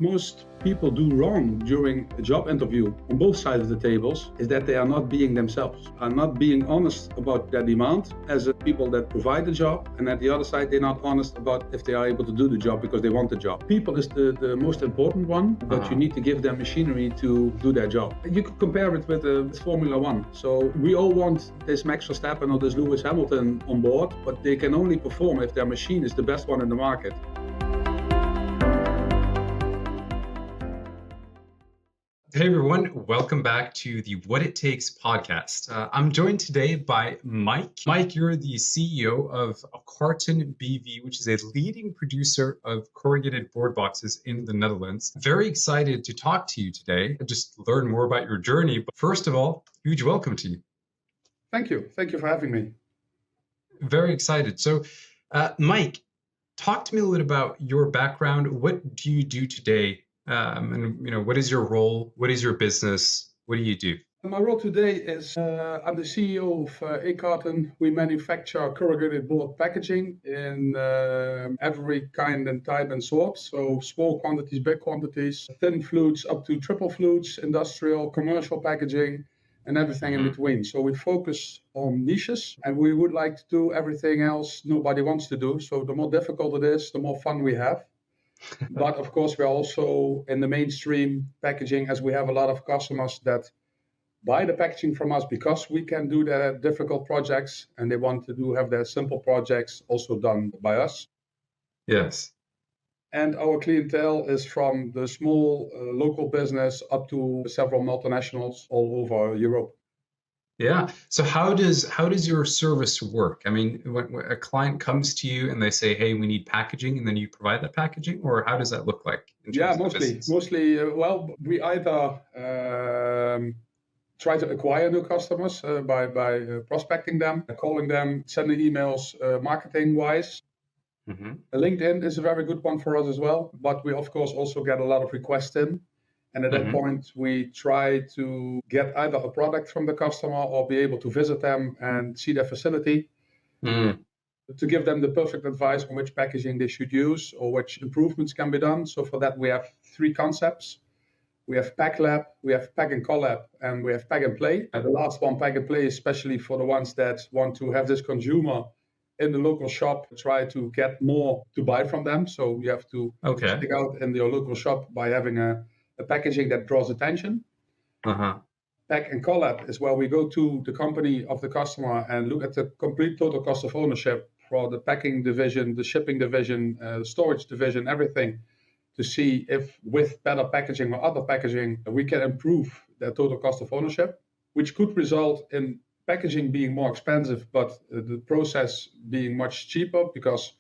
most people do wrong during a job interview on both sides of the tables is that they are not being themselves, are not being honest about their demand as a people that provide the job, and at the other side they're not honest about if they are able to do the job because they want the job. People is the most important one, but you need to give them machinery to do their job. You could compare it with Formula One. So we all want this Max Verstappen or this Lewis Hamilton on board, but they can only perform if their machine is the best one in the market. Hey everyone, welcome back to the What It Takes podcast. I'm joined today by Mike. Mike, you're the CEO of Karten BV, which is a leading producer of corrugated board boxes in the Netherlands. Very excited to talk to you today and just learn more about your journey. But first of all, huge welcome to you. Thank you. Thank you for having me. Very excited. So, Mike, talk to me a little bit about your background. What do you do today? And what is your role? What is your business? What do you do? My role today is I'm the CEO of Karten. We manufacture corrugated board packaging in every kind and type and sort. So small quantities, big quantities, thin flutes up to triple flutes, industrial, commercial packaging, and everything in between. So we focus on niches, and we would like to do everything else nobody wants to do. So the more difficult it is, the more fun we have. But of course, we're also in the mainstream packaging, as we have a lot of customers that buy the packaging from us because we can do their difficult projects, and they want to have their simple projects also done by us. Yes. And our clientele is from the small local business up to several multinationals all over Europe. Yeah. So how does your service work? I mean, when a client comes to you and they say, "Hey, we need packaging," and then you provide that packaging, or how does that look like? Mostly. Well, we either try to acquire new customers by prospecting them, calling them, sending emails, marketing wise. Mm-hmm. LinkedIn is a very good one for us as well, but we of course also get a lot of requests in. And at that point, we try to get either a product from the customer or be able to visit them and see their facility to give them the perfect advice on which packaging they should use or which improvements can be done. So for that, we have three concepts. We have Pack Lab, we have Pack and Collab, and we have Pack and Play. And the last one, Pack and Play, especially for the ones that want to have this consumer in the local shop, try to get more to buy from them. So you have to stick out in your local shop by having a packaging that draws attention. Pack and Collab is where we go to the company of the customer and look at the complete total cost of ownership for the packing division, the shipping division, the storage division, everything, to see if with better packaging or other packaging, we can improve their total cost of ownership, which could result in packaging being more expensive, but the process being much cheaper because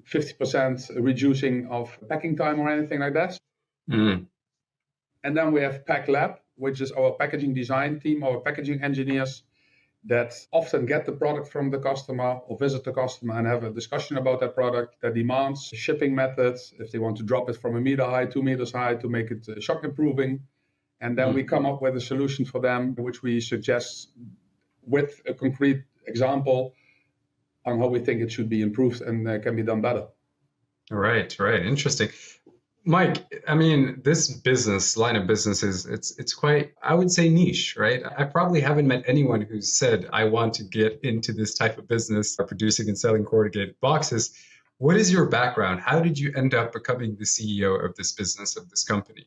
50% reducing of packing time or anything like that. And then we have Pack Lab, which is our packaging design team, our packaging engineers that often get the product from the customer or visit the customer and have a discussion about their product, their demands, shipping methods, if they want to drop it from 1 meter high, 2 meters high to make it shock improving. And then we come up with a solution for them, which we suggest with a concrete example on how we think it should be improved and can be done better. Right. Interesting. Mike, I mean, this line of business it's quite, I would say, niche, right? I probably haven't met anyone who's said, I want to get into this type of business, producing and selling corrugated boxes. What is your background? How did you end up becoming the CEO of this business, of this company?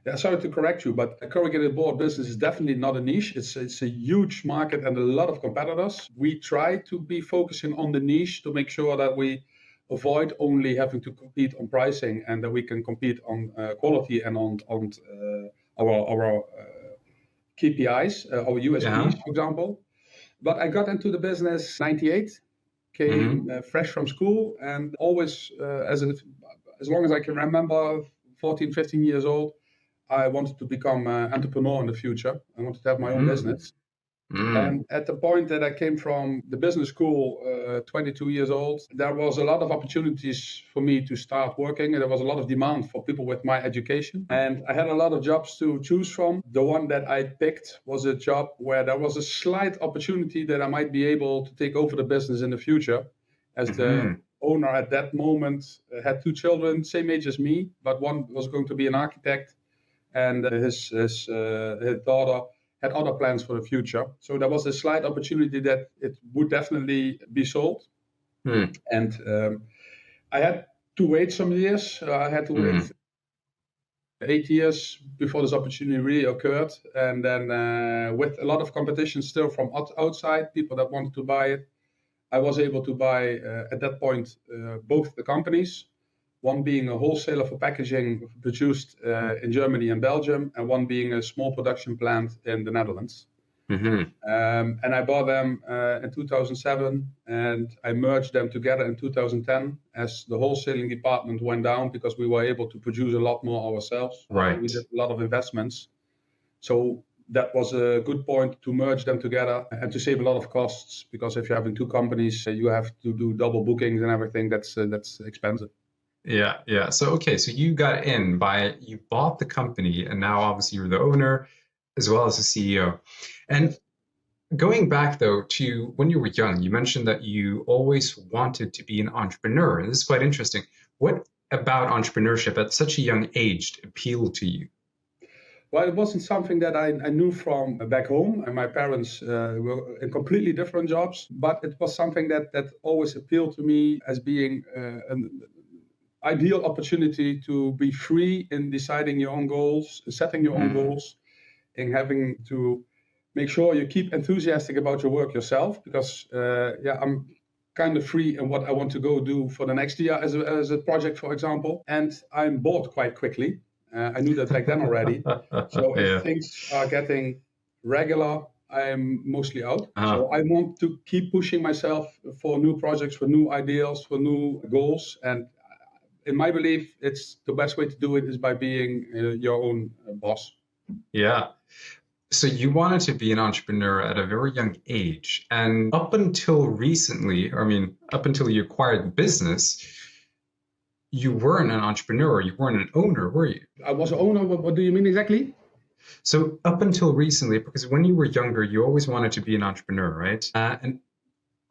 Yeah, sorry to correct you, but a corrugated board business is definitely not a niche. It's a huge market and a lot of competitors. We try to be focusing on the niche to make sure that we avoid only having to compete on pricing and that we can compete on quality and on our KPIs, our USPs, for example. But I got into the business 98, came fresh from school, and always, as long as I can remember, 14, 15 years old, I wanted to become an entrepreneur in the future. I wanted to have my own business. And at the point that I came from the business school, 22 years old, there was a lot of opportunities for me to start working. And there was a lot of demand for people with my education. And I had a lot of jobs to choose from. The one that I picked was a job where there was a slight opportunity that I might be able to take over the business in the future as the owner at that moment had 2 children, same age as me, but one was going to be an architect, and his daughter had other plans for the future. So there was a slight opportunity that it would definitely be sold. And I had to wait some years. I had to wait 8 years before this opportunity really occurred. And then with a lot of competition still from outside, people that wanted to buy it, I was able to buy at that point both the companies, one being a wholesaler for packaging produced in Germany and Belgium, and one being a small production plant in the Netherlands. And I bought them in 2007, and I merged them together in 2010 as the wholesaling department went down because we were able to produce a lot more ourselves. Right. We did a lot of investments. So that was a good point to merge them together and to save a lot of costs, because if you're having 2 companies, you have to do double bookings and everything. That's expensive. Yeah. So, okay. So you got in you bought the company, and now obviously you're the owner as well as the CEO. And going back though to when you were young, you mentioned that you always wanted to be an entrepreneur. This is quite interesting. What about entrepreneurship at such a young age appealed to you? Well, it wasn't something that I knew from back home, and my parents were in completely different jobs, but it was something that always appealed to me as being an ideal opportunity to be free in deciding your own goals, setting your own goals, and having to make sure you keep enthusiastic about your work yourself, because I'm kind of free in what I want to go do for the next year as a project, for example, and I'm bored quite quickly. I knew that back then already. So if things are getting regular, I'm mostly out. So I want to keep pushing myself for new projects, for new ideas, for new goals. And in my belief, it's the best way to do it is by being your own boss. Yeah. So you wanted to be an entrepreneur at a very young age. And up until recently, up until you acquired the business, you weren't an entrepreneur. You weren't an owner, were you? I was an owner. What do you mean exactly? So up until recently, because when you were younger, you always wanted to be an entrepreneur, right? And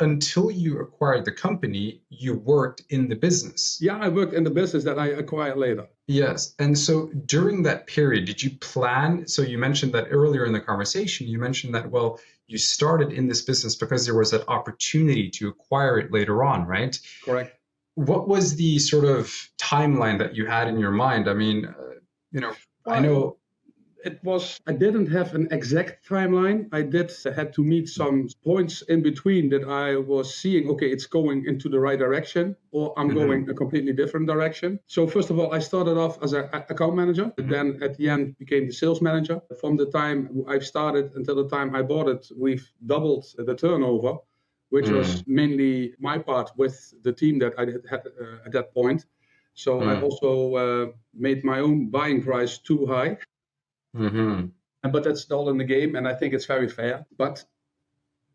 until you acquired the company, you worked in the business. Yeah, I worked in the business that I acquired later. Yes. And so during that period, did you plan? So you mentioned that earlier in the conversation, you mentioned that, well, you started in this business because there was that opportunity to acquire it later on, right? Correct. What was the sort of timeline that you had in your mind? I mean, I know I didn't have an exact timeline. I had to meet some points in between that I was seeing, okay, it's going into the right direction, or I'm going a completely different direction. So first of all, I started off as an account manager, then at the end became the sales manager. From the time I started until the time I bought it, we've doubled the turnover, which was mainly my part with the team that I had at that point. So I also made my own buying price too high. But that's all in the game, and I think it's very fair. But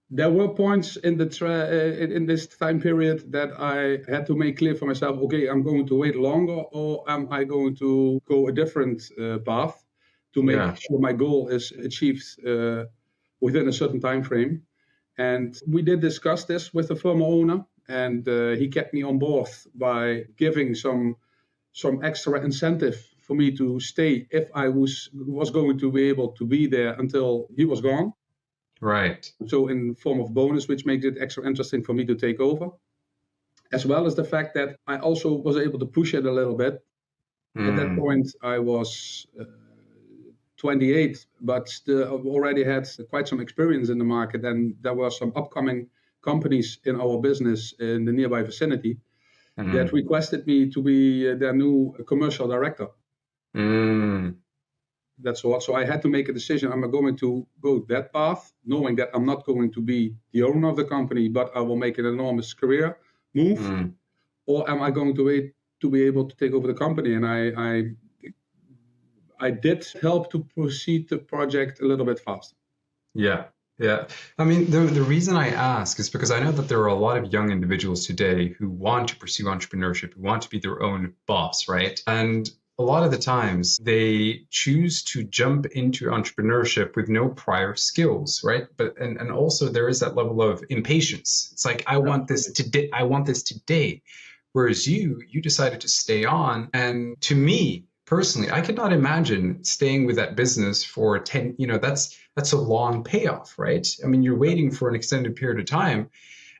there were points in in this time period that I had to make clear for myself, okay, I'm going to wait longer, or am I going to go a different path to make sure my goal is achieved within a certain time frame. And we did discuss this with the former owner, and he kept me on board by giving some extra incentive for me to stay if I was going to be able to be there until he was gone. Right. So in form of bonus, which makes it extra interesting for me to take over, as well as the fact that I also was able to push it a little bit. At that point, I was 28, but still already had quite some experience in the market, and there were some upcoming companies in our business in the nearby vicinity that requested me to be their new commercial director. That's all. So I had to make a decision. Am I going to go that path, knowing that I'm not going to be the owner of the company, but I will make an enormous career move, or am I going to wait to be able to take over the company? And I did help to proceed the project a little bit faster. Yeah. I mean, the reason I ask is because I know that there are a lot of young individuals today who want to pursue entrepreneurship, who want to be their own boss, right? And a a lot of the times they choose to jump into entrepreneurship with no prior skills, right? But and also there is that level of impatience. It's like, I want this today. I want this today. Whereas you decided to stay on. And to me personally, I could not imagine staying with that business for 10, that's a long payoff, right? I mean, you're waiting for an extended period of time.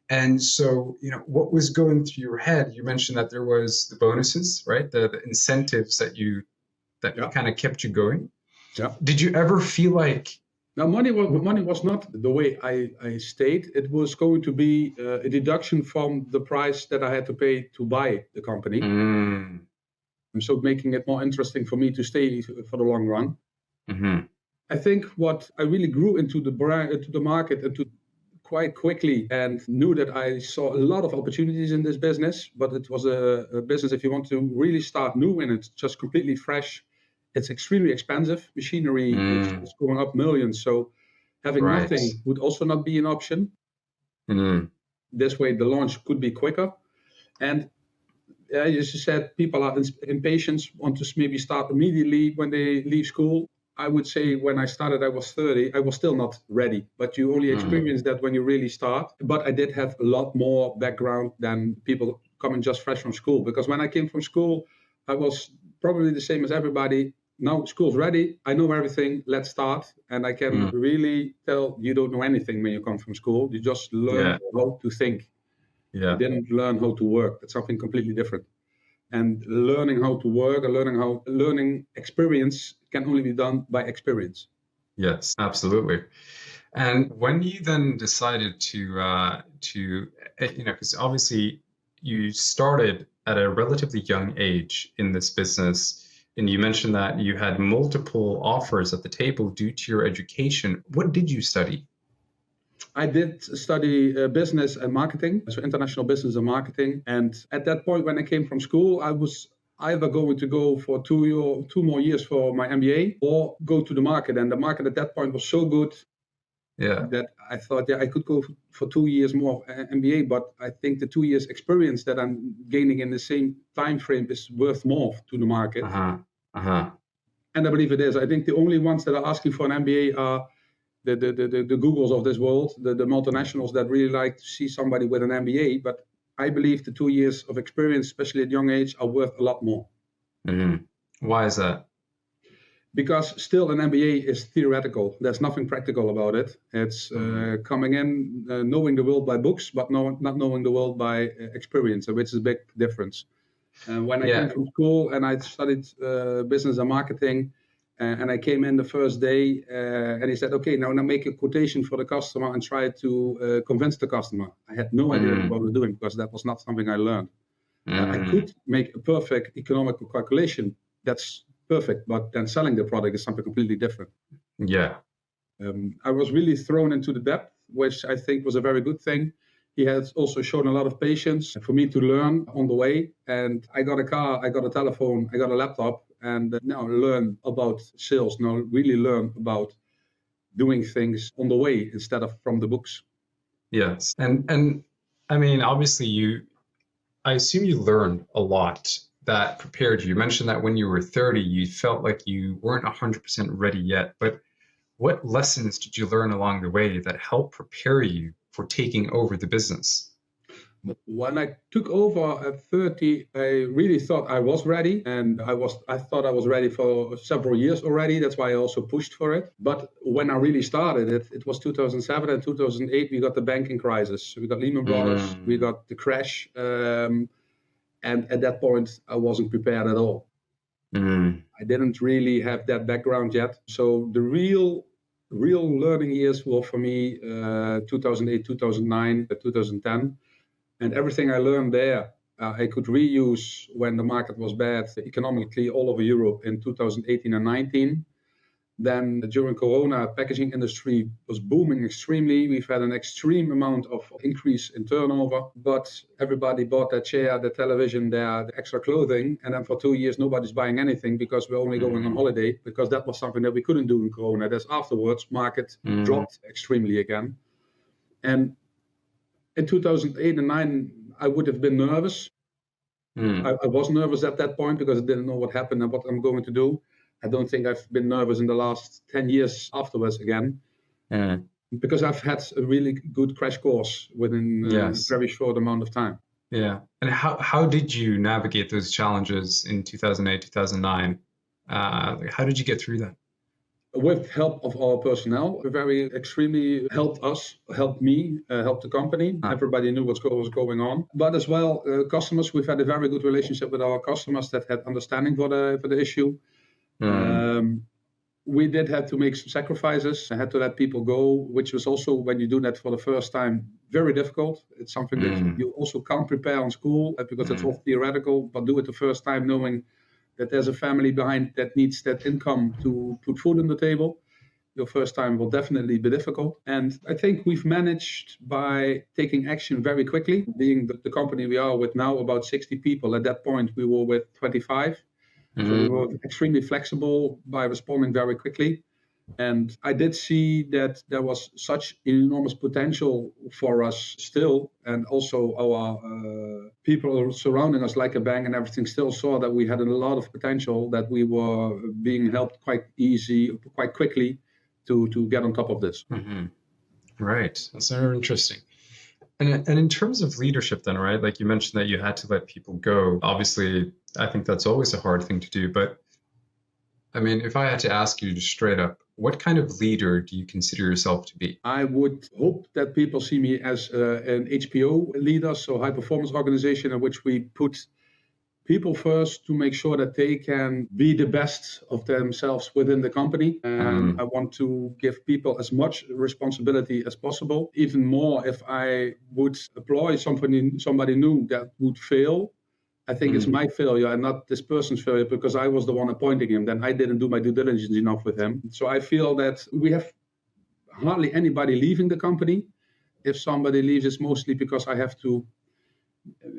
And so, what was going through your head? You mentioned that there was the bonuses, right? The incentives that kind of kept you going. Yeah. Did you ever feel like... Now, money was not the way I stayed. It was going to be a deduction from the price that I had to pay to buy the company. And so making it more interesting for me to stay for the long run. Mm-hmm. I think what I really grew into the market and to quite quickly, and knew that I saw a lot of opportunities in this business, but it was a business, if you want to really start new and it's just completely fresh, it's extremely expensive. Machinery is going up millions. So having nothing would also not be an option. This way, the launch could be quicker. And as you said, people are impatient, want to maybe start immediately when they leave school. I would say when I started, I was 30. I was still not ready, but you only experience that when you really start. But I did have a lot more background than people coming just fresh from school. Because when I came from school, I was probably the same as everybody. Now school's ready. I know everything. Let's start. And I can really tell you don't know anything when you come from school. You just learn how to think. Yeah. You didn't learn how to work. That's something completely different. And learning how to work and learning experience can only be done by experience. Yes, absolutely. And when you then decided to because obviously you started at a relatively young age in this business, and you mentioned that you had multiple offers at the table due to your education. What did you study? I did study business and marketing, so international business and marketing. And at that point, when I came from school, I was either going to go for 2 more years for my MBA or go to the market. And the market at that point was so good that I thought, I could go for 2 years more MBA. But I think the 2 years experience that I'm gaining in the same time frame is worth more to the market. And I believe it is. I think the only ones that are asking for an MBA are the Googles of this world, the multinationals that really like to see somebody with an MBA. But I believe the 2 years of experience, especially at young age, are worth a lot more. Why is that? Because still an MBA is theoretical. There's nothing practical about it. It's coming in, knowing the world by books, but not knowing the world by experience, which is a big difference. When I came from school and I studied business and marketing, and I came in the first day and he said, okay, now make a quotation for the customer and try to convince the customer. I had no idea what I was doing because that was not something I learned. I could make a perfect economical calculation. That's perfect. But then selling the product is something completely different. Yeah. I was really thrown into the depth, which I think was a very good thing. He has also shown a lot of patience for me to learn on the way. And I got a car, I got a telephone, I got a laptop, and now learn about sales, now really learn about doing things on the way instead of from the books. Yes. And I mean, obviously I assume you learned a lot that prepared you. You mentioned that when you were 30, you felt like you weren't 100% ready yet. But what lessons did you learn along the way that helped prepare you for taking over the business? When I took over at 30, I really thought I was ready, and I thought I was ready for several years already. That's why I also pushed for it. But when I really started it was 2007 and 2008. We got the banking crisis. We got Lehman Brothers. We got the crash. And at that point, I wasn't prepared at all. I didn't really have that background yet. So the real learning years were for me 2008, 2009, 2010. And everything I learned there, I could reuse when the market was bad economically all over Europe in 2018 and 19. Then during Corona, packaging industry was booming extremely. We've had an extreme amount of increase in turnover, but everybody bought their chair, the television, the extra clothing. And then for 2 years, nobody's buying anything because we're only going on holiday, because that was something that we couldn't do in Corona. That's afterwards, market dropped extremely again. And in 2008 and 2009, I would have been nervous. I was nervous at that point because I didn't know what happened and what I'm going to do. I don't think I've been nervous in the last 10 years afterwards again, because I've had a really good crash course within a very short amount of time. Yeah. And how did you navigate those challenges in 2008, 2009? How did you get through that? With help of our personnel, very extremely helped me, helped the company. Everybody knew what was going on. But as well, customers, we've had a very good relationship with our customers that had understanding for the issue. We did have to make some sacrifices. I had to let people go, which was also, when you do that for the first time, very difficult. It's something that you also can't prepare on school because it's all theoretical, but do it the first time knowing that there's a family behind that needs that income to put food on the table. Your first time will definitely be difficult. And I think we've managed by taking action very quickly, being the company we are with now, about 60 people. At that point, we were with 25. So we were extremely flexible by responding very quickly. And I did see that there was such enormous potential for us still. And also our people surrounding us, like a bank and everything, still saw that we had a lot of potential, that we were being helped quite quickly to get on top of this. Right. That's very interesting. And in terms of leadership then, right? Like you mentioned that you had to let people go. Obviously, I think that's always a hard thing to do. But I mean, if I had to ask you just straight up, what kind of leader do you consider yourself to be? I would hope that people see me as an HPO leader, so high performance organization, in which we put people first to make sure that they can be the best of themselves within the company. And I want to give people as much responsibility as possible. Even more, if I would employ somebody new that would fail, I think it's my failure and not this person's failure, because I was the one appointing him. Then I didn't do my due diligence enough with him. So I feel that we have hardly anybody leaving the company. If somebody leaves, it's mostly because I have to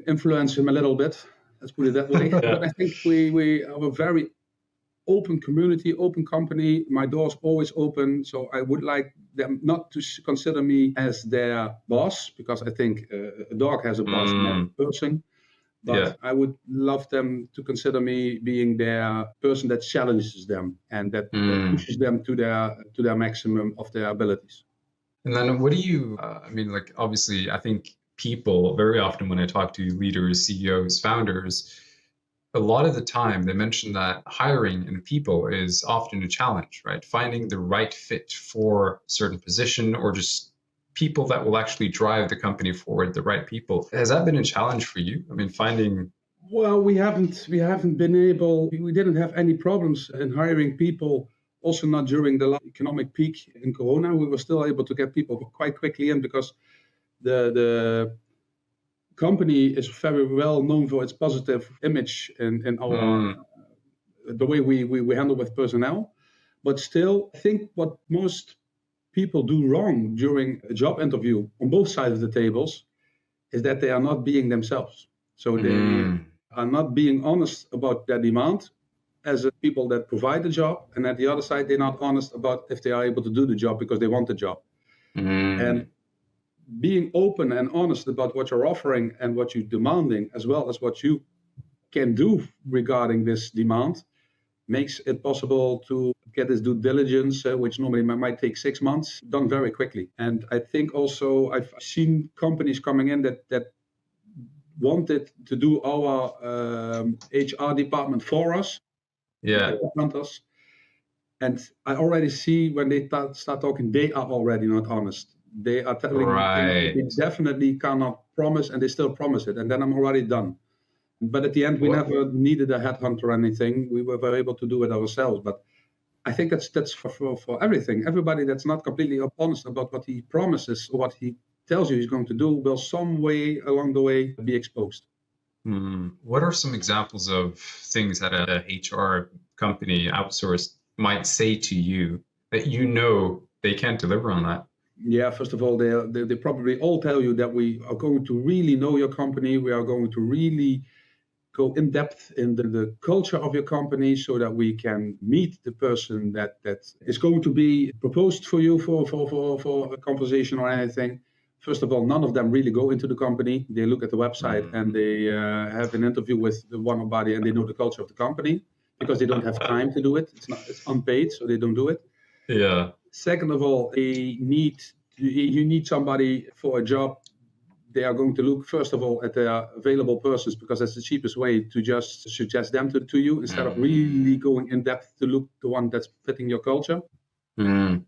influence him a little bit. Let's put it that way. But I think we are a very open community, open company. My door's always open. So I would like them not to consider me as their boss, because I think a dog has a boss, not a person. But I would love them to consider me being their person that challenges them and that pushes them to their maximum of their abilities. And then what do you, I mean, like, obviously, I think people, very often when I talk to leaders, CEOs, founders, a lot of the time they mention that hiring in people is often a challenge, right? Finding the right fit for a certain position, or just people that will actually drive the company forward, the right people. Has that been a challenge for you? I mean, finding... Well, we didn't have any problems in hiring people, also not during the economic peak in Corona. We were still able to get people quite quickly in, because the company is very well known for its positive image in our the way we handle with personnel. But still, I think what most people do wrong during a job interview on both sides of the tables is that they are not being themselves. So they are not being honest about their demand as people that provide the job, and at the other side, they're not honest about if they are able to do the job because they want the job. And being open and honest about what you're offering and what you're demanding, as well as what you can do regarding this demand, makes it possible to get this due diligence, which normally might take 6 months, done very quickly. And I think also I've seen companies coming in that wanted to do our HR department for us. And I already see when they start talking, they are already not honest. They are telling me they definitely cannot promise, and they still promise it. And then I'm already done. But at the end, we never needed a headhunter or anything. We were able to do it ourselves. But I think that's for everything. Everybody that's not completely honest about what he promises or what he tells you he's going to do will some way along the way be exposed. What are some examples of things that a HR company outsourced might say to you that you know they can't deliver on that? Yeah, first of all, they probably all tell you that we are going to really know your company. We are going to really go in depth in the culture of your company, so that we can meet the person that is going to be proposed for you for a conversation or anything. first of all, none of them really go into the company. They look at the website and they have an interview with the one body, and they know the culture of the company because they don't have time to do it. It's unpaid, so they don't do it. Yeah. Second of all, you need somebody for a job. They are going to look, first of all, at their available persons because that's the cheapest way to just suggest them to you instead of really going in depth to look the one that's fitting your culture. And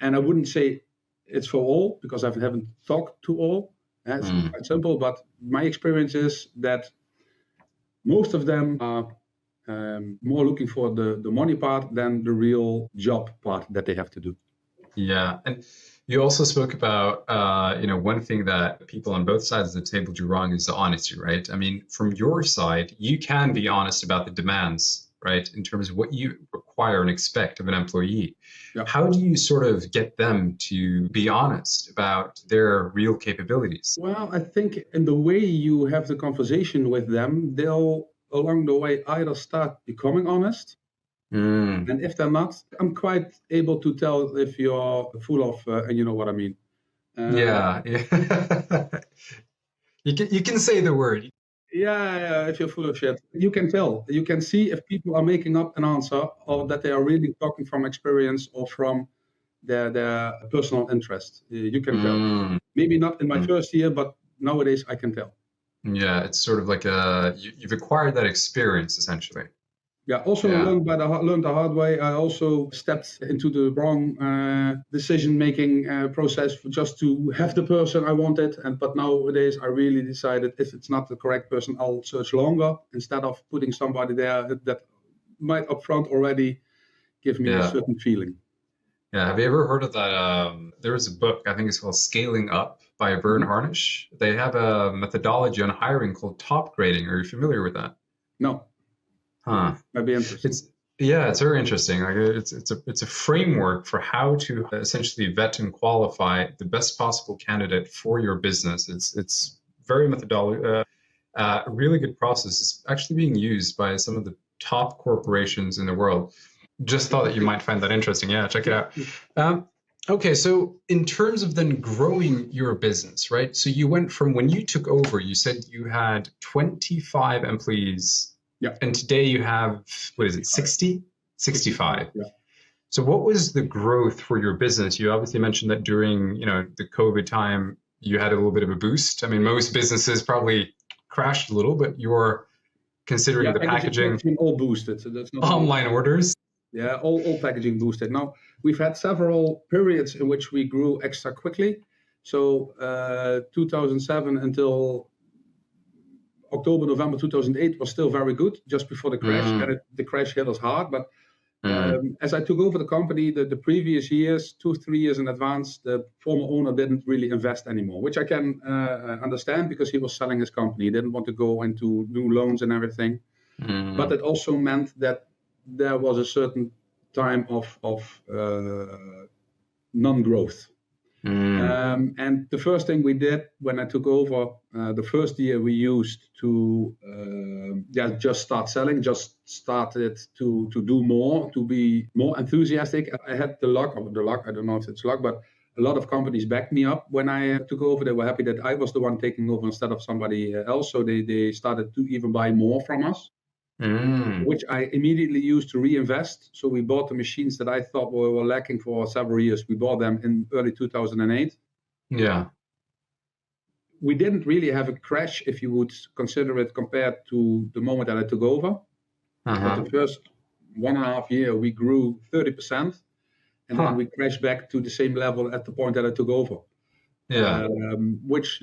I wouldn't say it's for all because I haven't talked to all. It's quite simple, but my experience is that most of them are more looking for the money part than the real job part that they have to do. Yeah, and you also spoke about, one thing that people on both sides of the table do wrong is the honesty, right? I mean, from your side, you can be honest about the demands, right, in terms of what you require and expect of an employee. Yeah. How do you sort of get them to be honest about their real capabilities? Well, I think in the way you have the conversation with them, they'll along the way either start becoming honest. And if they're not, I'm quite able to tell if you're full of, and you know what I mean. Yeah. You can say the word. Yeah, if you're full of shit, you can tell. You can see if people are making up an answer or that they are really talking from experience or from their personal interest. You can tell. Maybe not in my first year, but nowadays I can tell. Yeah, it's sort of like you've acquired that experience essentially. Yeah, also learned the hard way. I also stepped into the wrong decision-making process just to have the person I wanted. But nowadays, I really decided if it's not the correct person, I'll search longer instead of putting somebody there that might upfront already give me a certain feeling. Yeah, have you ever heard of that? There was a book, I think it's called Scaling Up by Vern Harnish. They have a methodology on hiring called top grading. Are you familiar with that? No. Huh. That'd be interesting. It's very interesting. Like it's a framework for how to essentially vet and qualify the best possible candidate for your business. It's very methodology, a really good process. It's actually being used by some of the top corporations in the world. Just thought that you might find that interesting. Yeah, check it out. Okay, so in terms of then growing your business, right? So you went from when you took over, you said you had 25 employees. Yeah. And today you have, 60? 65. Yeah. So what was the growth for your business? You obviously mentioned that during, the COVID time, you had a little bit of a boost. I mean, most businesses probably crashed a little, but you're considering the packaging all boosted. So that's not online orders. Yeah, all packaging boosted. Now, we've had several periods in which we grew extra quickly. So 2007 until October, November 2008 was still very good, just before the crash. And the crash hit us hard. But as I took over the company, the previous years, 2-3 years in advance, the former owner didn't really invest anymore, which I can understand because he was selling his company. He didn't want to go into new loans and everything. But it also meant that there was a certain time of non-growth. And the first thing we did when I took over, the first year we used to just start selling, just started to do more, to be more enthusiastic. I had the luck, I don't know if it's luck, but a lot of companies backed me up when I took over. They were happy that I was the one taking over instead of somebody else. So they started to even buy more from us. Which I immediately used to reinvest. So we bought the machines that I thought were lacking for several years. We bought them in early 2008. Yeah. We didn't really have a crash, if you would consider it, compared to the moment that I took over. But the first 1.5 years, we grew 30%. And then we crashed back to the same level at the point that I took over. Yeah. Which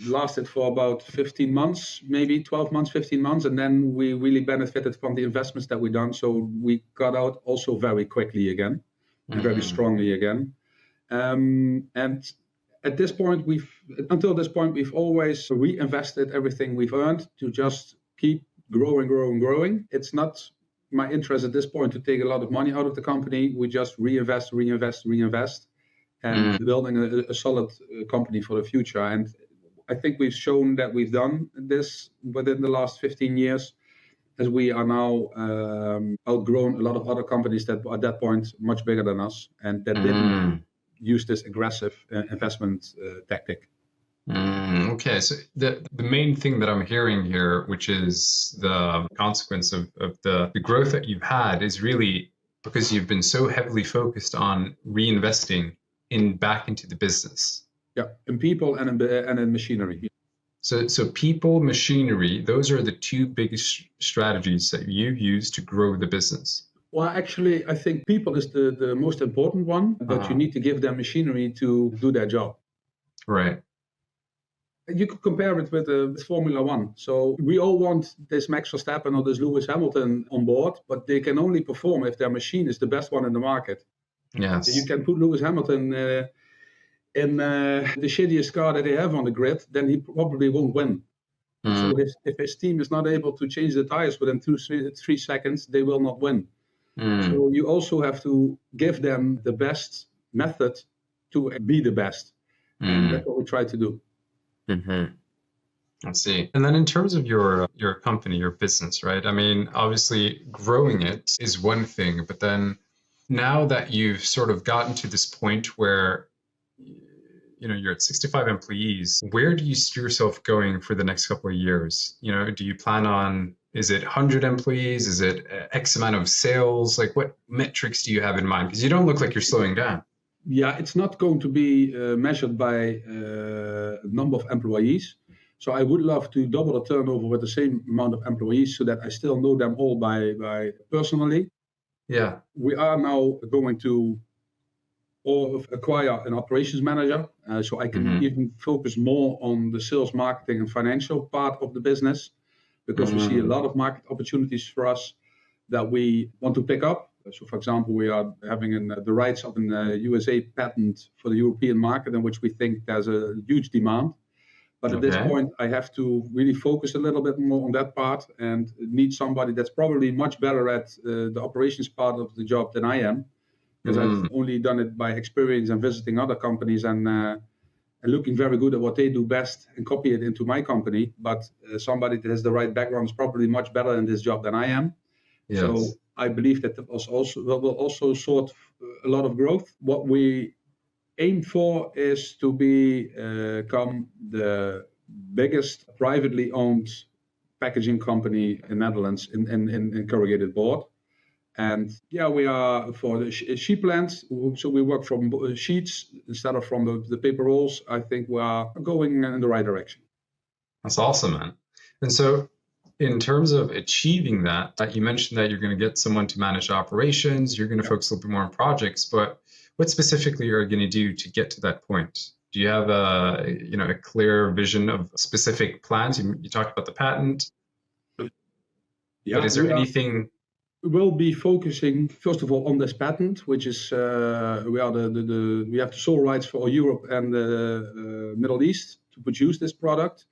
lasted for about 15 months, maybe 12 months, 15 months. And then we really benefited from the investments that we done. So we got out also very quickly again and very strongly again. And at this point, until this point, we've always reinvested everything we've earned to just keep growing. It's not my interest at this point to take a lot of money out of the company. We just reinvest. And building a solid company for the future. And I think we've shown that we've done this within the last 15 years, as we are now outgrown a lot of other companies that were at that point much bigger than us, and that use this aggressive investment tactic. Okay, so the main thing that I'm hearing here, which is the consequence of the growth that you've had, is really because you've been so heavily focused on reinvesting back into the business. Yeah, in people and in machinery. So people, machinery, those are the two biggest strategies that you've used to grow the business. Well, actually, I think people is the most important one, but you need to give them machinery to do their job. Right. You could compare it with Formula One. So we all want this Max Verstappen or this Lewis Hamilton on board, but they can only perform if their machine is the best one in the market. Yes. You can put Lewis Hamilton in the shittiest car that they have on the grid, then he probably won't win. So if his team is not able to change the tires within 3 seconds, they will not win. So you also have to give them the best method to be the best. And that's what we try to do. I see. And then in terms of your company, your business, right? I mean, obviously growing it is one thing, but then now that you've sort of gotten to this point where you're at 65 employees, where do you see yourself going for the next couple of years? Do you plan on, is it 100 employees? Is it X amount of sales? Like what metrics do you have in mind? Because you don't look like you're slowing down. Yeah, it's not going to be measured by number of employees. So I would love to double the turnover with the same amount of employees so that I still know them all by personally. Yeah. We are now going to acquire an operations manager, so I can even focus more on the sales, marketing, and financial part of the business, because we see a lot of market opportunities for us that we want to pick up. So, for example, we are having the rights of an USA patent for the European market, in which we think there's a huge demand. But at this point, I have to really focus a little bit more on that part and need somebody that's probably much better at the operations part of the job than I am, because I've only done it by experience and visiting other companies and looking very good at what they do best and copy it into my company. But somebody that has the right background is probably much better in this job than I am. Yes. So I believe that will also sort a lot of growth. What we aim for is to become the biggest privately owned packaging company in Netherlands in corrugated board. And yeah, we are for the sheet plants, so we work from sheets instead of from the paper rolls. I think we are going in the right direction. That's awesome, man. And so in terms of achieving that, you mentioned that you're going to get someone to manage operations, you're going to focus a little bit more on projects, but what specifically are you going to do to get to that point? Do you have a clear vision of specific plans? You talked about the patent, but is there anything? We will be focusing first of all on this patent, which is we have the sole rights for Europe and the Middle East to produce this product.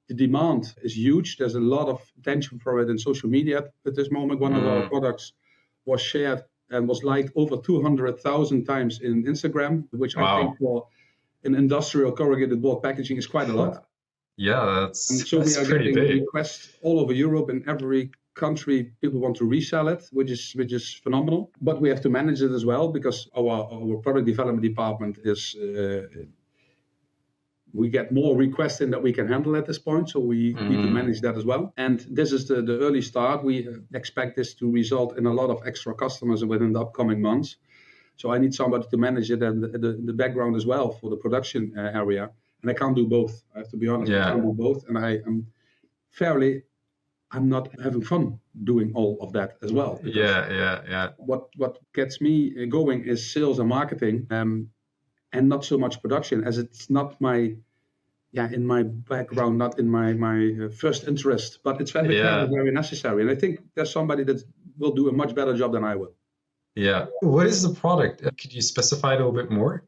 The demand is huge. There's a lot of attention for it in social media at this moment. One of our products was shared and was liked over 200,000 times in Instagram, which I think for an industrial corrugated board packaging is quite a lot. Yeah, that's we are pretty getting big. requests all over Europe. In every country, people want to resell it, which is phenomenal. But we have to manage it as well, because our product development department is we get more requests in that we can handle at this point, so we need to manage that as well. And this is the early start. We expect this to result in a lot of extra customers within the upcoming months. So I need somebody to manage it and the background as well for the production area. And I can't do both. I have to be honest. I can't do both. And I'm not having fun doing all of that as well. Yeah. What gets me going is sales and marketing, and not so much production, as it's not in my background, not in my first interest, but it's very necessary. And I think there's somebody that will do a much better job than I will. Yeah. What is the product? Could you specify it a little bit more?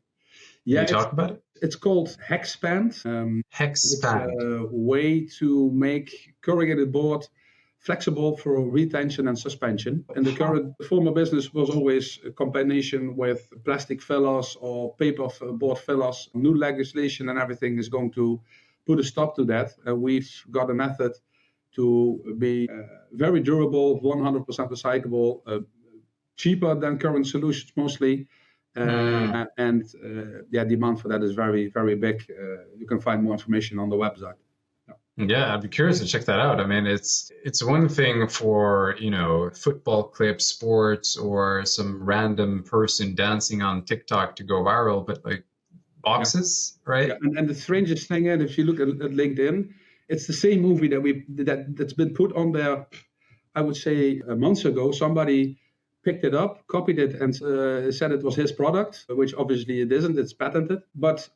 Can you talk about it? It's called HexPand. HexPand. It's a way to make corrugated board flexible for retention and suspension. And the former business was always a combination with plastic fillers or paper board fillers. New legislation and everything is going to put a stop to that. We've got a method to be very durable, 100% recyclable, cheaper than current solutions mostly, Demand for that is very, very big. You can find more information on the website. Yeah, I'd be curious to check that out. I mean, it's one thing for, football clips, sports, or some random person dancing on TikTok to go viral, but like boxes, right? Yeah. And the strangest thing is, if you look at LinkedIn, it's the same movie that's been put on there, I would say, months ago. Somebody picked it up, copied it, and said it was his product, which obviously it isn't. It's patented. But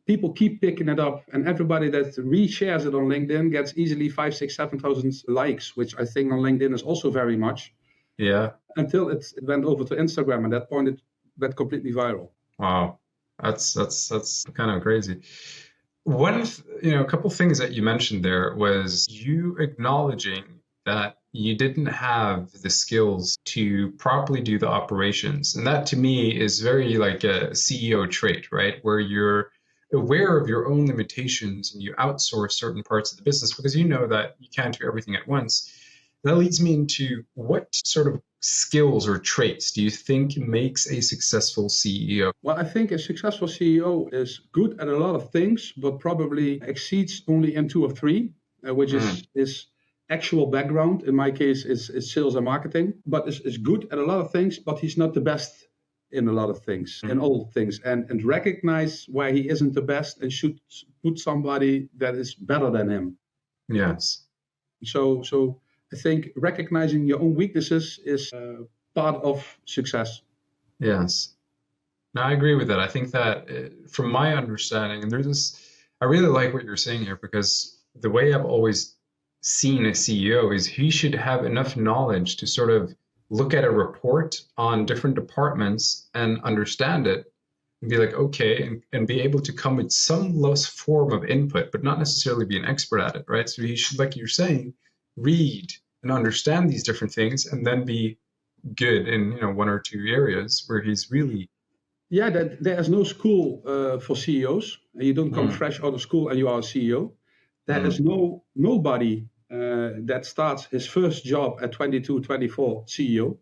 people keep picking it up, and everybody that reshares it on LinkedIn gets easily 5, 6, 7,000 likes, which I think on LinkedIn is also very much. Yeah. Until it went over to Instagram, and at that point it went completely viral. Wow, that's kind of crazy. A couple things that you mentioned there was you acknowledging that you didn't have the skills to properly do the operations, and that to me is very like a CEO trait, right? Where you're aware of your own limitations and you outsource certain parts of the business because you know that you can't do everything at once. That leads me into what sort of skills or traits do you think makes a successful CEO? Well, I think a successful CEO is good at a lot of things, but probably exceeds only in 2 or 3, which is actual background. In my case, is sales and marketing, but is good at a lot of things, but he's not the best in a lot of things, in all things, and recognize why he isn't the best and should put somebody that is better than him. Yes. So I think recognizing your own weaknesses is part of success. Yes. No, I agree with that. I think that from my understanding, and I really like what you're saying here, because the way I've always seen a CEO is he should have enough knowledge to sort of look at a report on different departments and understand it and be like, okay, and be able to come with some less form of input, but not necessarily be an expert at it, right? So he should, like you're saying, read and understand these different things and then be good in 1 or 2 areas where he's really... Yeah, there's no school for CEOs. You don't come fresh out of school and you are a CEO. There is nobody that starts his first job at 22, 24 CEO.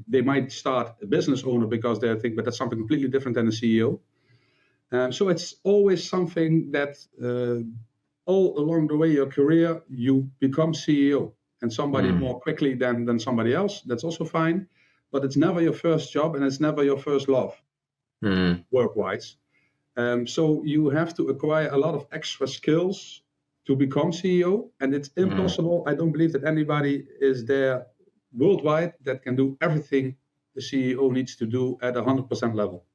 They might start a business owner because they think, but that's something completely different than a CEO. So it's always something that all along the way your career, you become CEO, and somebody more quickly than somebody else. That's also fine, but it's never your first job and it's never your first love, work-wise. So you have to acquire a lot of extra skills to become CEO, and it's impossible. I don't believe that anybody is there worldwide that can do everything the CEO needs to do at 100% level.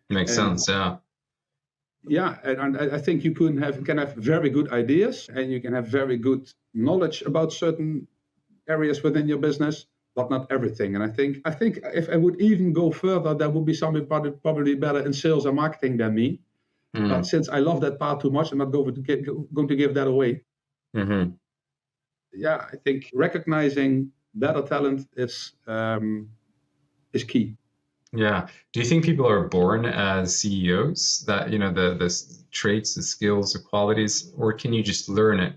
Makes sense, yeah. Yeah, and I think you can have very good ideas, and you can have very good knowledge about certain areas within your business, but not everything. And I think if I would even go further, there would be somebody probably better in sales and marketing than me. But since I love that part too much, I'm not going to give that away. Yeah, I think recognizing better talent is key. Yeah. Do you think people are born as CEOs? That the traits, the skills, the qualities, or can you just learn it?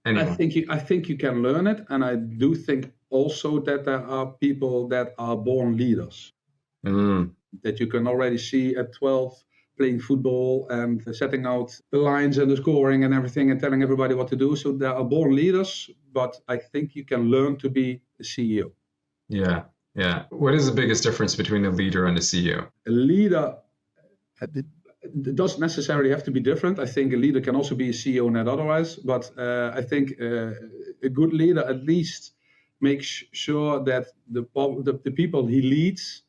Anyway? I think you can learn it, and I do think also that there are people that are born leaders. That you can already see at 12 playing football and setting out the lines and the scoring and everything and telling everybody what to do. So there are born leaders, but I think you can learn to be a CEO. Yeah. Yeah. What is the biggest difference between a leader and a CEO? A leader, it doesn't necessarily have to be different. I think a leader can also be a CEO, not otherwise. But I think a good leader at least makes sure that the people he leads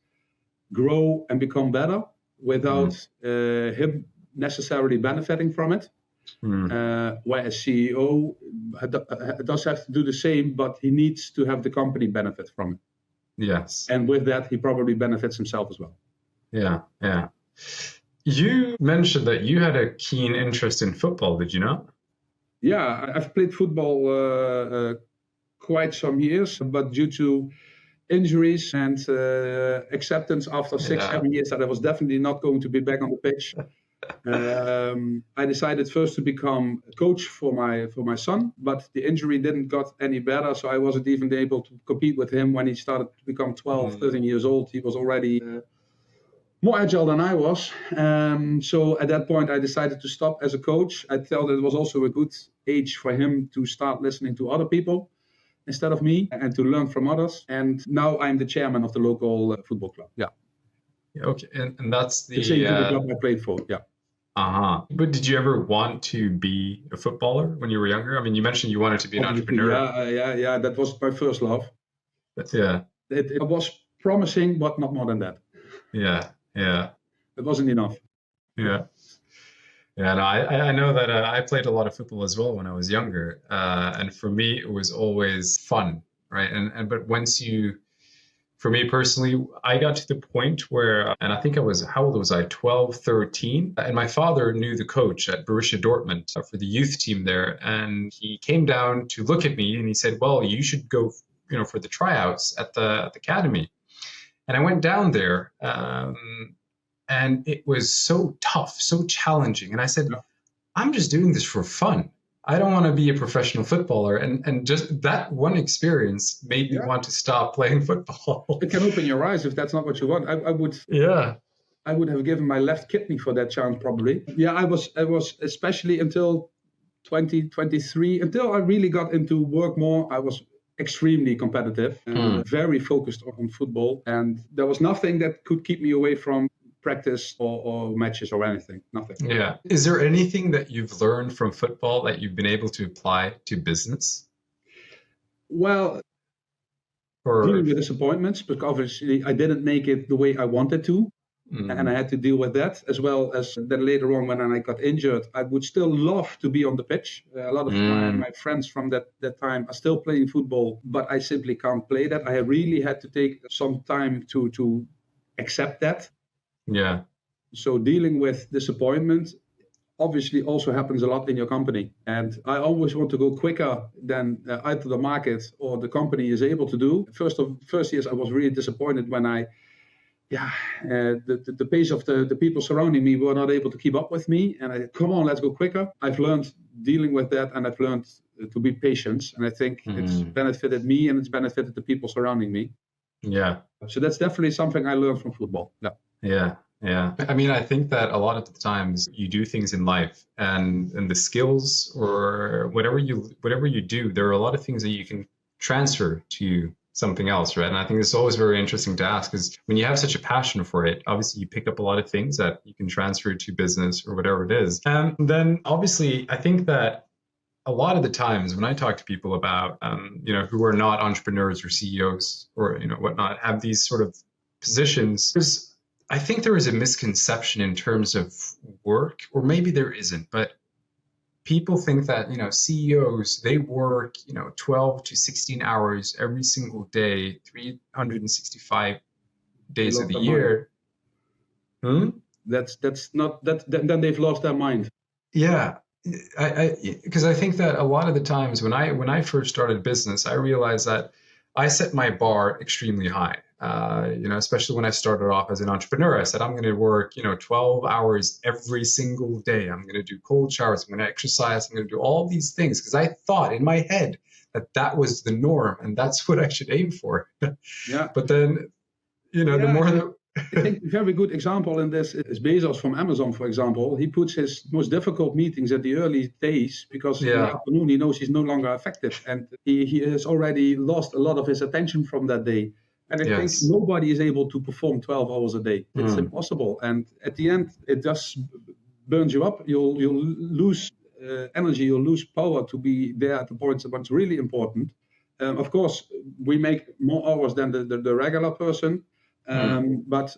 grow and become better without him necessarily benefiting from it. Where a CEO does have to do the same, but he needs to have the company benefit from it. Yes. And with that, he probably benefits himself as well. Yeah, yeah. You mentioned that you had a keen interest in football, did you not? Yeah, I've played football quite some years, but due to injuries and acceptance after 6-7 years that I was definitely not going to be back on the pitch, I decided first to become a coach for my son, but the injury didn't got any better, so I wasn't even able to compete with him when he started to become 12, 13 years old. He was already more agile than I was. So at that point, I decided to stop as a coach. I felt it was also a good age for him to start listening to other people instead of me and to learn from others. And now I'm the chairman of the local football club. Yeah. Okay, and that's The same football club I played for. Yeah. But did you ever want to be a footballer when you were younger? I mean, you mentioned you wanted to be an entrepreneur. Yeah. That was my first love. But yeah. It was promising, but not more than that. Yeah. It wasn't enough. Yeah. Yeah, no, I know that I played a lot of football as well when I was younger. And for me, it was always fun, right? But for me personally, I got to the point where, and I think how old was I? 12, 13. And my father knew the coach at Borussia Dortmund for the youth team there. And he came down to look at me and he said, well, you should go, for the tryouts at the academy. And I went down there and it was so tough, so challenging. And I said, I'm just doing this for fun. I don't want to be a professional footballer. And just that one experience made me want to stop playing football. It can open your eyes if that's not what you want. I would. Yeah. I would have given my left kidney for that chance, probably. Yeah, I was especially until 2023, until I really got into work more, I was extremely competitive and very focused on football. And there was nothing that could keep me away from practice or matches or anything. Nothing. Yeah. Is there anything that you've learned from football that you've been able to apply to business? Well, dealing with disappointments, because obviously I didn't make it the way I wanted to. And I had to deal with that, as well as then later on when I got injured. I would still love to be on the pitch. A lot of my friends from that time are still playing football, but I simply can't play that. I really had to take some time to accept that. Yeah. So dealing with disappointment obviously also happens a lot in your company. And I always want to go quicker than either the market or the company is able to do. First years I was really disappointed when the pace of the people surrounding me were not able to keep up with me. And I come on, let's go quicker. I've learned dealing with that, and I've learned to be patient. And I think it's benefited me and it's benefited the people surrounding me. Yeah. So that's definitely something I learned from football. Yeah. I mean, I think that a lot of the times you do things in life and the skills or whatever you do, there are a lot of things that you can transfer to something else, right? And I think it's always very interesting to ask, because when you have such a passion for it, obviously you pick up a lot of things that you can transfer to business or whatever it is. And then obviously I think that a lot of the times when I talk to people about, who are not entrepreneurs or CEOs or, whatnot, have these sort of positions, I think there is a misconception in terms of work, or maybe there isn't, but people think that, CEOs, they work, 12 to 16 hours every single day, 365 days of the year. That's not that. Then they've lost their mind. Yeah, because I think that a lot of the times when I first started business, I realized that I set my bar extremely high. Especially when I started off as an entrepreneur, I said, I'm going to work, 12 hours every single day. I'm going to do cold showers. I'm going to exercise. I'm going to do all these things because I thought in my head that was the norm and that's what I should aim for. Yeah. But then, the more that... I think a very good example in this is Bezos from Amazon, for example. He puts his most difficult meetings at the early days because in the afternoon he knows he's no longer effective. And he has already lost a lot of his attention from that day. And I think nobody is able to perform 12 hours a day. It's impossible. And at the end, it just burns you up. You'll lose energy, you'll lose power to be there at the points when it's really important. Of course, we make more hours than the regular person. But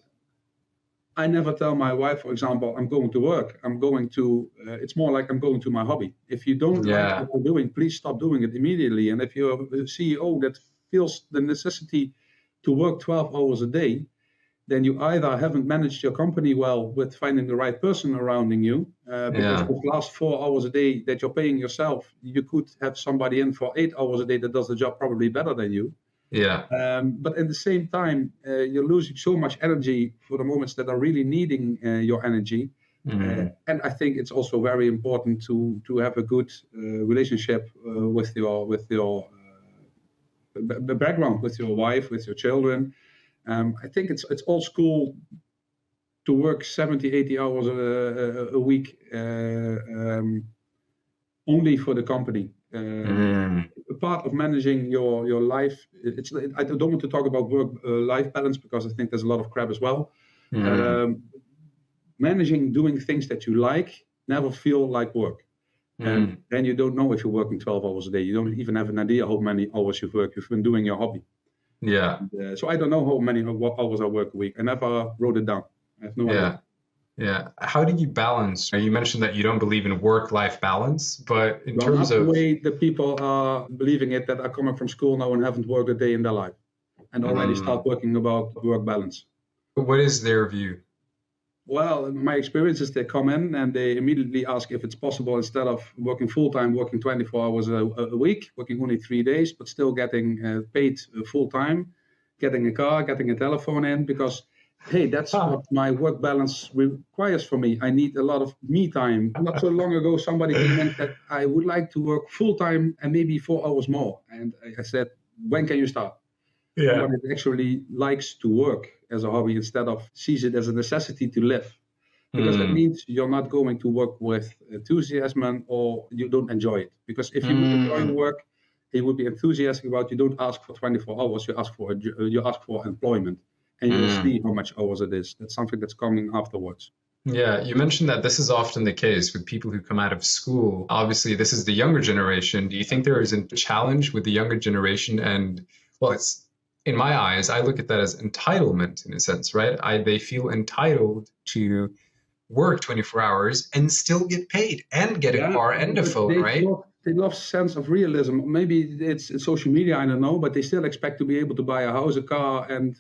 I never tell my wife, for example, I'm going to work. It's more like I'm going to my hobby. If you don't like what you're doing, please stop doing it immediately. And if you're a CEO that feels the necessity to work 12 hours a day, then you either haven't managed your company well with finding the right person around you, because the last 4 hours a day that you're paying yourself, you could have somebody in for 8 hours a day that does the job probably better than you. Yeah. But at the same time, you're losing so much energy for the moments that are really needing your energy. And I think it's also very important to have a good relationship with your background, with your wife, with your children. I think it's old school to work 70, 80 hours a week only for the company. Part of managing your life, I don't want to talk about work-life balance because I think there's a lot of crap as well. Managing doing things that you like never feel like work. And then you don't know if you're working 12 hours a day. You don't even have an idea how many hours you've worked. You've been doing your hobby. Yeah. So I don't know what hours I work a week. I never wrote it down. I have no idea. Yeah. How do you balance? You mentioned that you don't believe in work-life balance, but in terms of the way the people are believing it that are coming from school now and haven't worked a day in their life and already start working about work balance. What is their view? Well, my experience is they come in and they immediately ask if it's possible, instead of working full-time, working 24 hours a week, working only 3 days, but still getting paid full-time, getting a car, getting a telephone in, because, hey, that's what my work balance requires for me. I need a lot of me time. Not so long ago, somebody came in that I would like to work full-time and maybe 4 hours more. And I said, when can you start? Somebody that actually likes to work as a hobby instead of sees it as a necessity to live. Because that means you're not going to work with enthusiasm or you don't enjoy it. Because if you would enjoy work, you would be enthusiastic about, you don't ask for 24 hours, you ask for employment. And you'll see how much hours it is. That's something that's coming afterwards. Yeah, you mentioned that this is often the case with people who come out of school. Obviously, this is the younger generation. Do you think there is a challenge with the younger generation? And, well, it's, in my eyes, I look at that as entitlement in a sense, right? They feel entitled to work 24 hours and still get paid and get a car and a phone, right? They love sense of realism. Maybe it's social media, I don't know, but they still expect to be able to buy a house, a car, and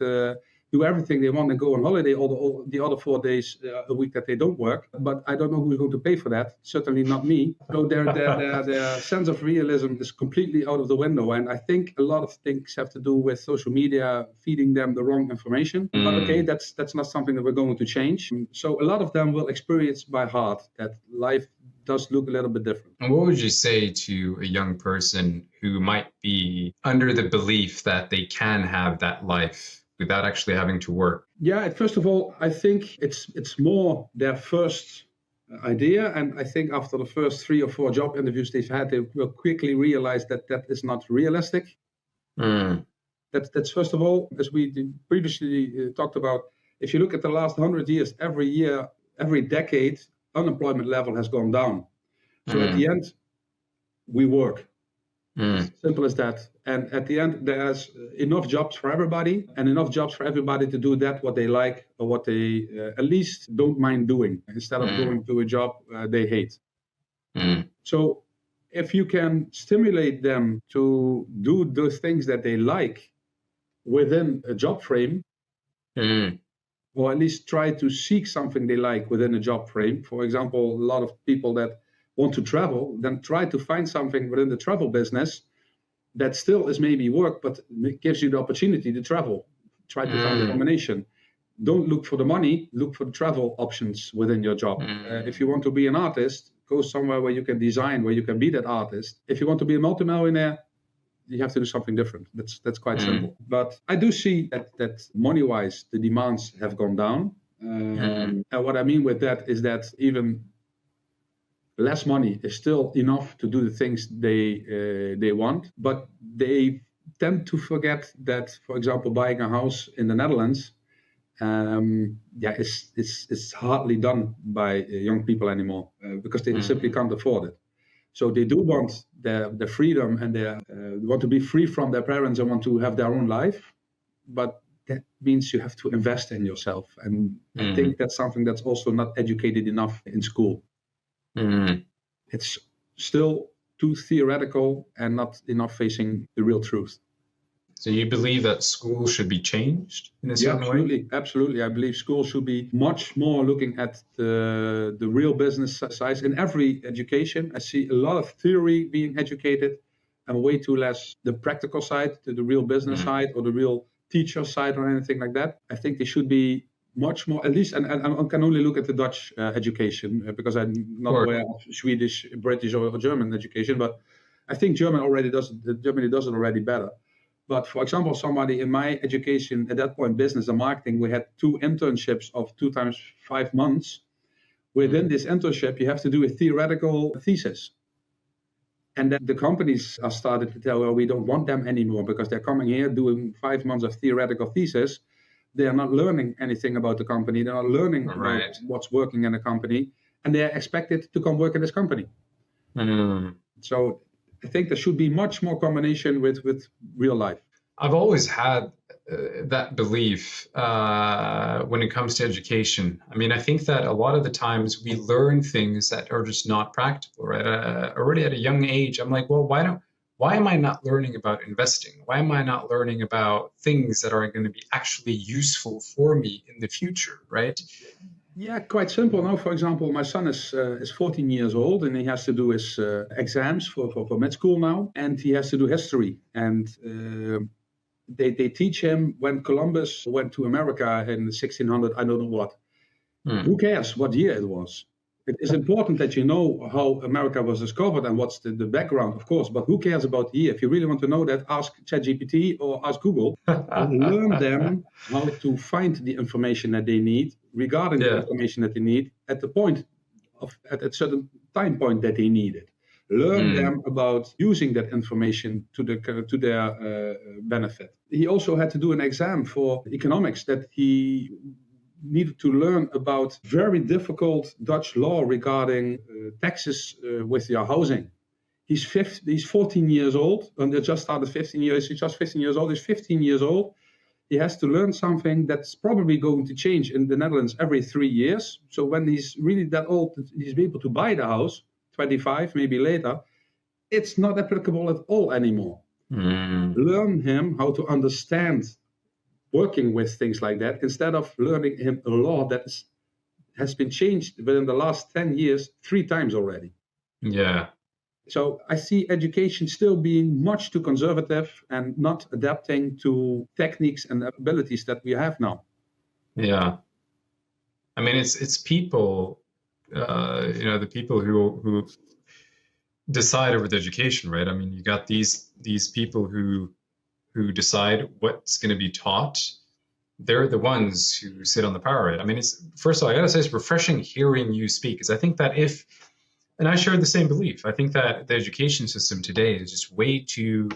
do everything they want and go on holiday all the other 4 days a week that they don't work. But I don't know who's going to pay for that. Certainly not me. So their sense of realism is completely out of the window. And I think a lot of things have to do with social media feeding them the wrong information. But okay, that's not something that we're going to change. So a lot of them will experience by heart that life does look a little bit different. And what would you say to a young person who might be under the belief that they can have that life without actually having to work? Yeah, first of all, I think it's more their first idea. And I think after the first 3 or 4 job interviews they've had, they will quickly realize that is not realistic. That's first of all, as we previously talked about, if you look at the last 100 years, every year, every decade, unemployment level has gone down. So at the end, we work. Simple as that. And at the end, there's enough jobs for everybody and enough jobs for everybody to do that what they like or what they at least don't mind doing instead of going to a job they hate. So if you can stimulate them to do those things that they like within a job frame, or at least try to seek something they like within a job frame. For example, a lot of people that want to travel, then try to find something within the travel business that still is maybe work, but gives you the opportunity to travel. Try to find a combination. Don't look for the money, look for the travel options within your job. If you want to be an artist, go somewhere where you can design, where you can be that artist. If you want to be a multimillionaire, you have to do something different. That's quite simple. But I do see that money-wise, the demands have gone down. And what I mean with that is that even less money is still enough to do the things they want. But they tend to forget that, for example, buying a house in the Netherlands, it's hardly done by young people anymore because they simply can't afford it. So they do want the freedom and they want to be free from their parents and want to have their own life. But that means you have to invest in yourself. And I think that's something that's also not educated enough in school. It's still too theoretical and not enough facing the real truth. So you believe that school should be changed in a certain way? Absolutely. I believe school should be much more looking at the real business side. In every education, I see a lot of theory being educated and way too less the practical side, to the real business side or the real teacher side or anything like that. I think they should be much more, at least, and I can only look at the Dutch education because I'm not aware of Swedish, British, or German education, but I think Germany does it already better. But for example, somebody in my education at that point, business and marketing, we had 2 internships of 2 times 5 months. Within this internship, you have to do a theoretical thesis. And then the companies are started to tell, well, we don't want them anymore because they're coming here doing 5 months of theoretical thesis. They are not learning anything about the company. They're not learning about what's working in the company. And they're expected to come work in this company. So I think there should be much more combination with real life. I've always had that belief when it comes to education. I mean, I think that a lot of the times we learn things that are just not practical, right? Already at a young age, I'm like, well, why am I not learning about investing? Why am I not learning about things that are going to be actually useful for me in the future, right? Yeah, quite simple. Now, for example, my son is 14 years old and he has to do his exams for med school now, and he has to do history. And they teach him when Columbus went to America in 1600, I don't know what. Who cares what year it was? It is important that you know how America was discovered and what's the background, of course, but who cares about the year? If you really want to know that, ask ChatGPT or ask Google. Learn them how to find the information that they need regarding the information that they need at the point at a certain time point that they need it. Learn them about using that information to their benefit. He also had to do an exam for economics that he needed to learn about very difficult Dutch law regarding taxes with your housing. He's 14 years old, and they just started 15 years. He's just 15 years old. He's 15 years old. He has to learn something that's probably going to change in the Netherlands every 3 years. So when he's really that old, he's able to buy the house, 25, maybe later, it's not applicable at all anymore. Learn him how to understand working with things like that instead of learning him a law that has been changed within the last 10 years 3 times already. Yeah. So I see education still being much too conservative and not adapting to techniques and abilities that we have now. Yeah. I mean, it's people, the people who decide over the education, right? I mean, you got these people who decide what's going to be taught. They're the ones who sit on the power, right? I mean, first of all, I gotta say it's refreshing hearing you speak, because I think that and I share the same belief. I think that the education system today is just way too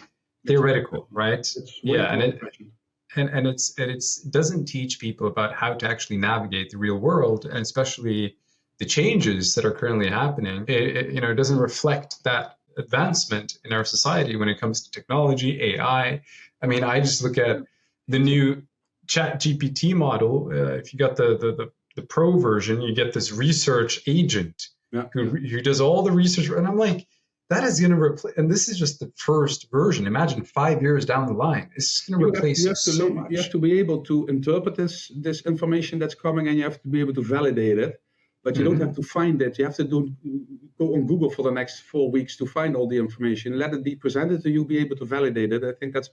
theoretical, right? Yeah, and it doesn't teach people about how to actually navigate the real world, and especially the changes that are currently happening. It doesn't reflect that advancement in our society when it comes to technology, AI. I mean, I just look at the new ChatGPT model. If you got the pro version, you get this research agent who does all the research, and I'm like, that is going to replace. And this is just the first version. Imagine 5 years down the line, it's going to replace so much. You have to be able to interpret this information that's coming, and you have to be able to validate it. But you don't have to find it. You have to go on Google for the next 4 weeks to find all the information. Let it be presented to you, be able to validate it. I think that's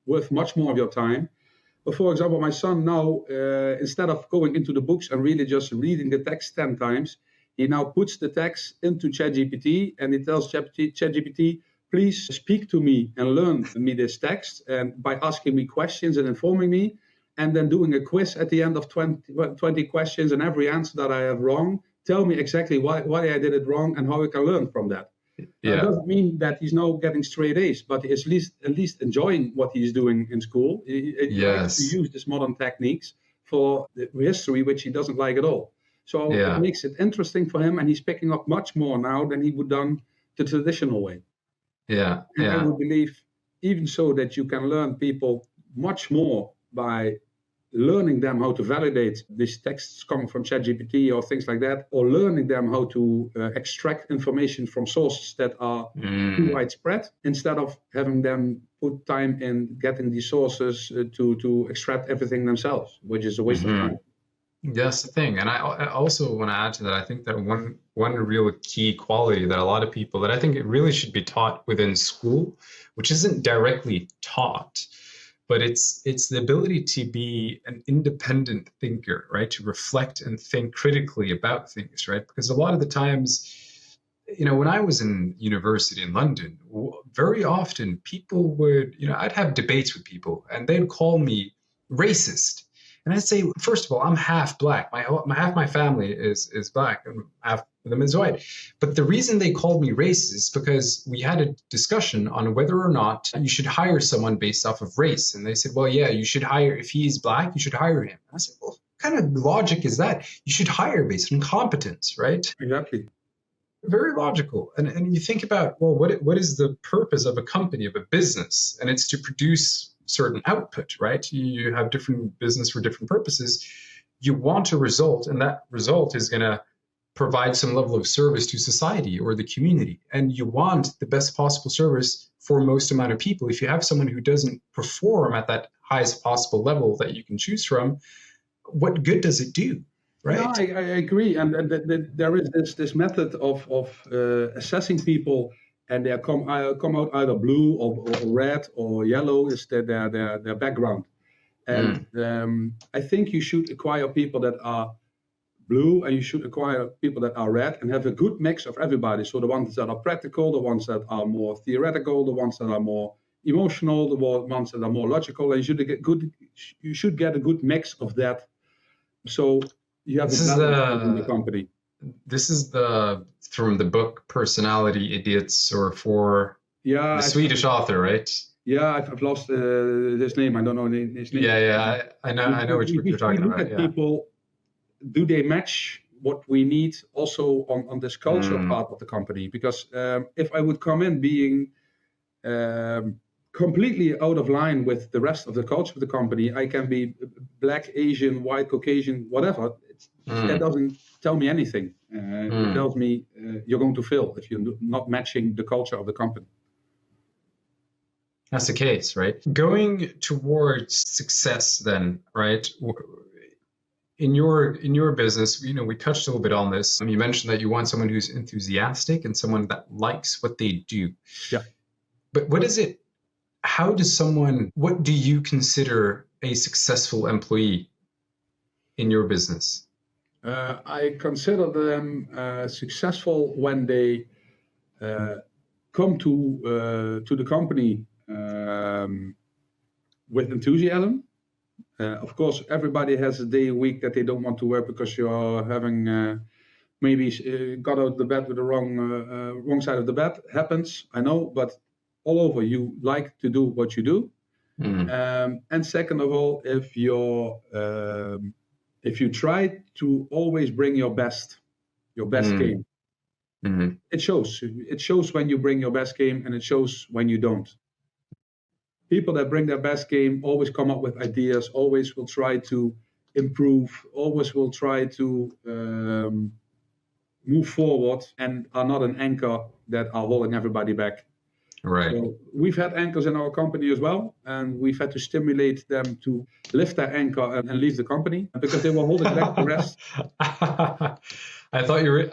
worth much more of your time. But for example, my son now, instead of going into the books and really just reading the text 10 times, he now puts the text into ChatGPT, and he tells ChatGPT, please speak to me and learn me this text, and by asking me questions and informing me, and then doing a quiz at the end of 20 questions, and every answer that I have wrong, tell me exactly why I did it wrong and how I can learn from that. It doesn't mean that he's now getting straight A's, but he's at least enjoying what he's doing in school. He likes to use these modern techniques for the history, which he doesn't like at all. So it makes it interesting for him, and he's picking up much more now than he would done the traditional way. And I would believe even so that you can learn people much more by learning them how to validate these texts coming from ChatGPT or things like that, or learning them how to extract information from sources that are too widespread, instead of having them put time in getting these sources to extract everything themselves, which is a waste of time. That's the thing. And I also want to add to that, I think that one real key quality that a lot of people, that I think it really should be taught within school, which isn't directly taught, but it's the ability to be an independent thinker, right? To reflect and think critically about things, right? Because a lot of the times, when I was in university in London, very often people would, I'd have debates with people and they'd call me racist. And I'd say, first of all, I'm half black. Half my family is black and half of them is white. But the reason they called me racist is because we had a discussion on whether or not you should hire someone based off of race. And they said, well, yeah, you should hire, if he's black, you should hire him. And I said, well, what kind of logic is that? You should hire based on competence, right? Exactly. Very logical. And you think about, well, what is the purpose of a company, of a business? And it's to produce certain output, right? You have different business for different purposes. You want a result, and that result is going to provide some level of service to society or the community. And you want the best possible service for most amount of people. If you have someone who doesn't perform at that highest possible level that you can choose from, what good does it do? Right. No, I agree, and there is this method of assessing people, and they come out either blue or red or yellow is their background, and I think you should acquire people that are blue, and you should acquire people that are red, and have a good mix of everybody. So the ones that are practical, the ones that are more theoretical, the ones that are more emotional, the ones that are more logical, and you should get a good mix of that. So you have in the company. This is from the book Personality Idiots, or for the Swedish author, right? Yeah, I've lost his name. I don't know his name. Yeah, I know what you're talking about. Look at people, do they match what we need also on this culture part of the company? Because if I would come in being completely out of line with the rest of the culture of the company, I can be black, Asian, white, Caucasian, whatever. That doesn't tell me anything. It tells me you're going to fail if you're not matching the culture of the company. That's the case, right? Going towards success then, right? In your business, we touched a little bit on this. You mentioned that you want someone who's enthusiastic and someone that likes what they do. Yeah. But what do you consider a successful employee in your business? I consider them successful when they come to the company with enthusiasm. Of course, everybody has a day a week that they don't want to work because you're having maybe got out of the bed with the wrong side of the bed. Happens, I know, but all over, you like to do what you do. And second of all, if you try to always bring your best game, it shows. It shows when you bring your best game, and it shows when you don't. People that bring their best game always come up with ideas, always will try to improve, always will try to move forward, and are not an anchor that are holding everybody back. Right. So we've had anchors in our company as well, and we've had to stimulate them to lift their anchor and leave the company because they were holding back the rest. I thought you were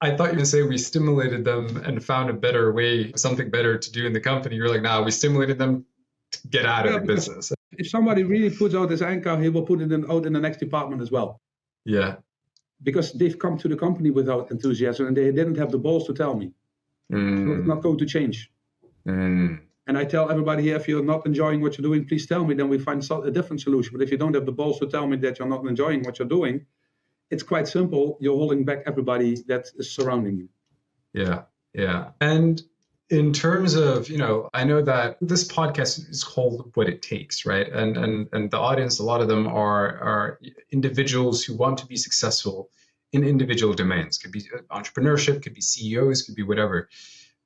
going to say we stimulated them and found a better way, something better to do in the company. You're like, no, we stimulated them to get out of the business. If somebody really puts out his anchor, he will put it out in the next department as well. Yeah. Because they've come to the company without enthusiasm, and they didn't have the balls to tell me. So it's not going to change. And I tell everybody here, if you're not enjoying what you're doing, please tell me, then we find a different solution. But if you don't have the balls to tell me that you're not enjoying what you're doing, it's quite simple. You're holding back everybody that is surrounding you. Yeah. And in terms of, I know that this podcast is called What It Takes, right? And the audience, a lot of them are individuals who want to be successful in individual domains. Could be entrepreneurship, could be CEOs, could be whatever.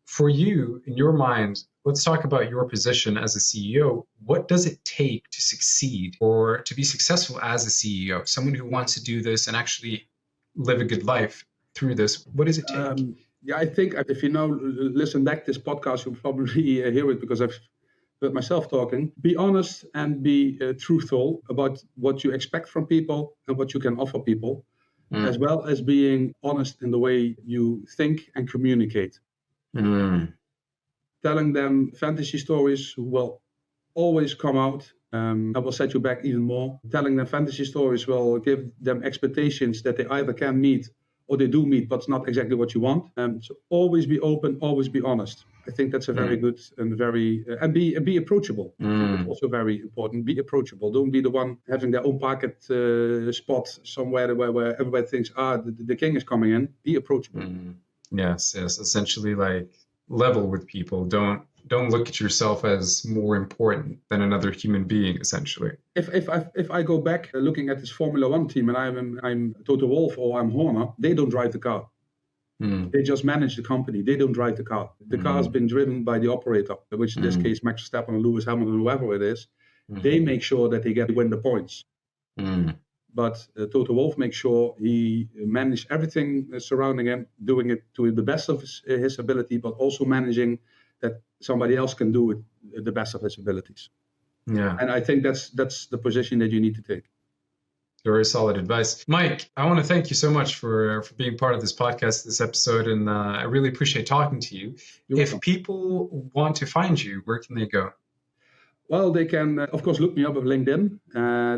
For you, in your mind, let's talk about your position as a CEO. What does it take to succeed or to be successful as a CEO? Someone who wants to do this and actually live a good life through this, what does it take? I think if you now listen back to this podcast, you'll probably hear it because I've heard myself talking. Be honest and be truthful about what you expect from people and what you can offer people, as well as being honest in the way you think and communicate. Telling them fantasy stories will always come out I will set you back even more. Telling them fantasy stories will give them expectations that they either can meet or they do meet, but it's not exactly what you want. So always be open, always be honest. I think that's a very good and and be approachable. That's also very important. Be approachable. Don't be the one having their own pocket spot somewhere where everybody thinks, the king is coming in. Be approachable. Yes. Essentially, like, level with people. Don't look at yourself as more important than another human being, essentially. If I go back looking at this Formula One team and I'm Toto Wolff or I'm Horner, they don't drive the car. They just manage the company. They don't drive the car. The car has been driven by the operator, which in this case Max Verstappen or Lewis Hamilton, whoever it is. They make sure that they win the points. But Toto Wolff makes sure he manages everything surrounding him, doing it to the best of his ability, but also managing that somebody else can do it the best of his abilities. Yeah. And I think that's the position that you need to take. Very solid advice. Mike, I want to thank you so much for being part of this podcast, this episode, and I really appreciate talking to you. If people want to find you, where can they go? Well, they can, of course, look me up on LinkedIn.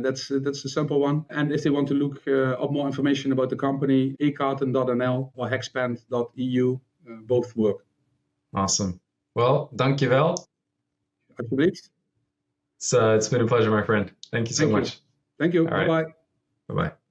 That's a simple one. And if they want to look up more information about the company, ekarten.nl or hexpand.eu, both work. Awesome. Well, dankjewel. Alsjeblieft. It's been a pleasure, my friend. Thank you so much. Thank you. All right. Bye-bye. Bye-bye.